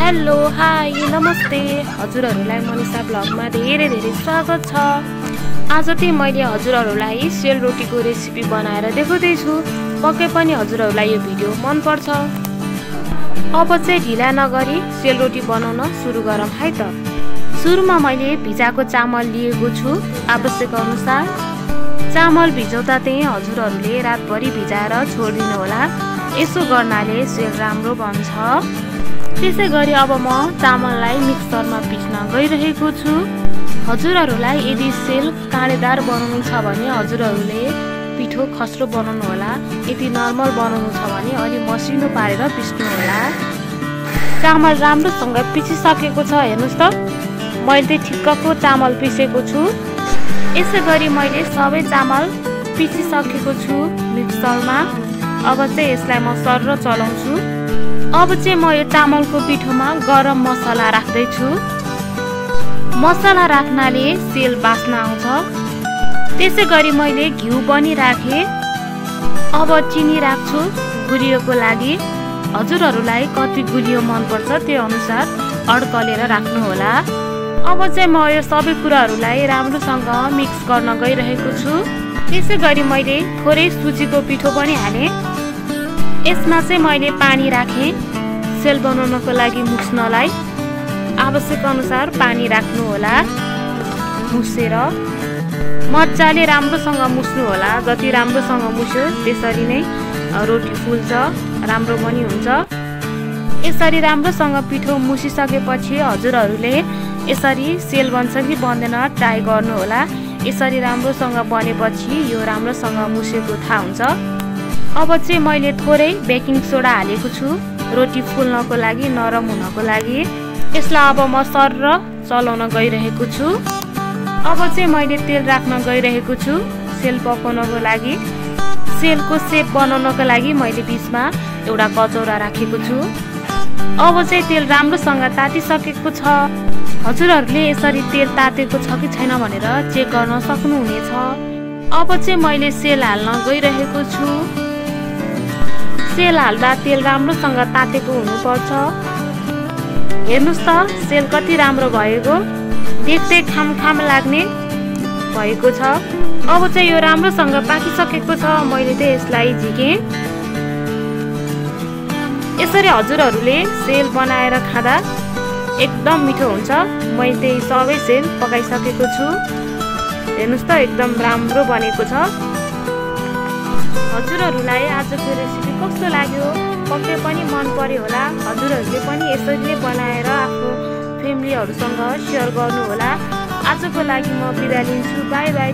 Hello hi नमस्ते हजुरहरूलाई मनिषा ब्लगमा धेरै स्वागत छ। आज चाहिँ मैले हजुरहरूलाई सेलरोटीको रेसिपी बनाएर देखाउँदैछु। पक्कै पनि हजुरहरूलाई यो भिडियो मन पर्छ। अब चाहिँ ढिला नगरी सेलरोटी बनाउन सुरु गरौँ है त। सुरुमा मैले भिजाएको चामल लिएको छु आवश्यक अनुसार। चामल भिजाउँदा चाहिँ हजुरहरूले रातभरि भिजाएर छोडिदिनु होला। यसो गर्नाले सेल राम्रो बन्छ। त्यसै गरी अब म चामललाई मिक्सरमा पिस्न गइरहेको छु। हजुरहरूलाई यदि सेल काँडेदार बनाउनु छ भने हजुरहरूले पिठो खस्रो बनाउनु होला। यदि नर्मल बनाउनु छ भने अलि मसिनो पारेर पिस्नु होला। चामल राम्रोसँग पिसिसकेको छ। हेर्नुहोस् त मैले ठिक्कको चामल पिसेको छु। यसै गरी मैले सबै चामल पिसिसकेको छु मिक्सरमा। अब चाहिँ यसलाई म सर्र चलाउँछु। अब चाहिँ म यो चामलको पिठोमा गरम मसला राख्दैछु। मसला राख्नाले सेल बास्ना आउँछ। त्यसै गरी मैले घिउ पनि राखेँ। अब चिनी राख्छु गुलियोको लागि। हजुरहरूलाई कति गुलियो मनपर्छ त्यो अनुसार अड्कलेर राख्नु होला। अब चाहिँ म यो सबै कुराहरूलाई राम्रोसँग मिक्स गर्न गइरहेको छु। त्यसै गरी मैले थोरै सुजीको पिठो पनि हालेँ। यसमा चाहिँ मैले पानी राखेँ सेल बनाउनको लागि मुस्नलाई। आवश्यक अनुसार पानी राख्नु होला। मुसेर मजाले राम्रोसँग मुस्नु होला। जति राम्रोसँग मुस्यो त्यसरी नै रोटी फुल्छ, राम्रो पनि हुन्छ। यसरी राम्रोसँग पिठो मुसिसकेपछि हजुरहरूले यसरी सेल बन्छ कि बन्दैन ट्राई गर्नु होला। यसरी राम्रोसँग बनेपछि यो राम्रोसँग मुसेको थाहा हुन्छ। अब चाहिँ मैले थोरै बेकिङ सोडा हालेको छु रोटी फुल्नको लागि, नरम हुनको लागि। यसलाई अब म सर्र चलाउन गइरहेको छु। अब चाहिँ मैले तेल राख्न गइरहेको छु सेल पकाउनको लागि। सेलको सेप बनाउनको लागि मैले बिचमा एउटा कचौरा राखेको छु। अब चाहिँ तेल राम्रोसँग तातिसकेको छ। हजुरहरूले यसरी तेल तातेको छ कि छैन भनेर चेक गर्न सक्नुहुनेछ। अब चाहिँ मैले सेल हाल्न गइरहेको छु। सेल हाल्दा तेल राम्रोसँग तातेको हुनुपर्छ। हेर्नुहोस् त सेल कति राम्रो भएको, देख्दै खाम लाग्ने भएको छ। अब चाहिँ यो राम्रोसँग पाकिसकेको छ। मैले चाहिँ यसलाई झिकेँ। यसरी हजुरहरूले सेल बनाएर खाँदा एकदम मिठो हुन्छ। मैले चाहिँ सबै सेल पकाइसकेको छु। हेर्नुहोस् त एकदम राम्रो बनेको छ। हजुरहरूलाई आजको रेसिपी कस्तो लाग्यो? पक्कै पनि मन पर्यो होला। हजुरहरूले पनि यसरी नै बनाएर आफ्नो फ्यामिलीहरूसँग सेयर गर्नु होला। आजको लागि म बिदा लिन्छु। By by.